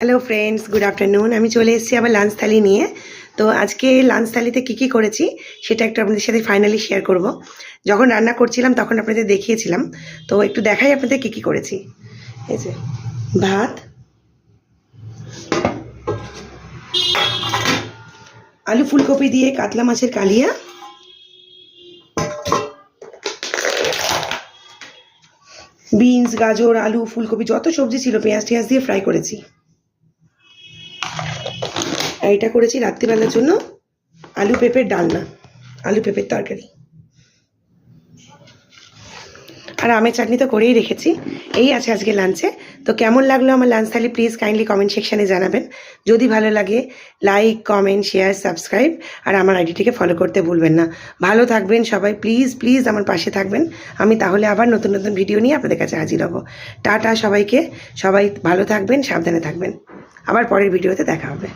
Hello friends, good afternoon. আমি চলে এসেছি আবার লাঞ্চ থালি নিয়ে। তো আজকে লাঞ্চ থালিতে কী করেছি সেটা একটু আপনাদের সাথে ফাইনালি শেয়ার করব। যখন রান্না করছিলাম তখন আপনাদের দেখিয়েছিলাম, তো একটু দেখাই আপনাদের কী করেছি। এই যে ভাত, আলু ফুলকপি দিয়ে কাতলা মাছের কালিয়া, বিনস, গাজর, আলু, ফুলকপি যত সবজি ছিল পেঁয়াজ টেঁয়াজ দিয়ে ফ্রাই করেছি। আর এটা করেছি রাত্রিবেলার জন্য আলু পেঁপের ডালনা, আলু পেঁপের তরকারি। আর আমের চাটনি তো করেই রেখেছি। এই আছে আজকে লাঞ্চে। তো কেমন লাগলো আমার lunch thali please kindly comment সেকশানে জানাবেন। যদি ভালো লাগে লাইক, কমেন্ট, শেয়ার, সাবস্ক্রাইব আর আমার আইডিটিকে ফলো করতে ভুলবেন না। ভালো থাকবেন সবাই, প্লিজ প্লিজ আমার পাশে থাকবেন। আমি তাহলে আবার নতুন নতুন ভিডিও নিয়ে আপনাদের কাছে হাজির হব। টাটা সবাইকে, সবাই ভালো থাকবেন, সাবধানে থাকবেন। আবার পরের ভিডিওতে দেখা হবে।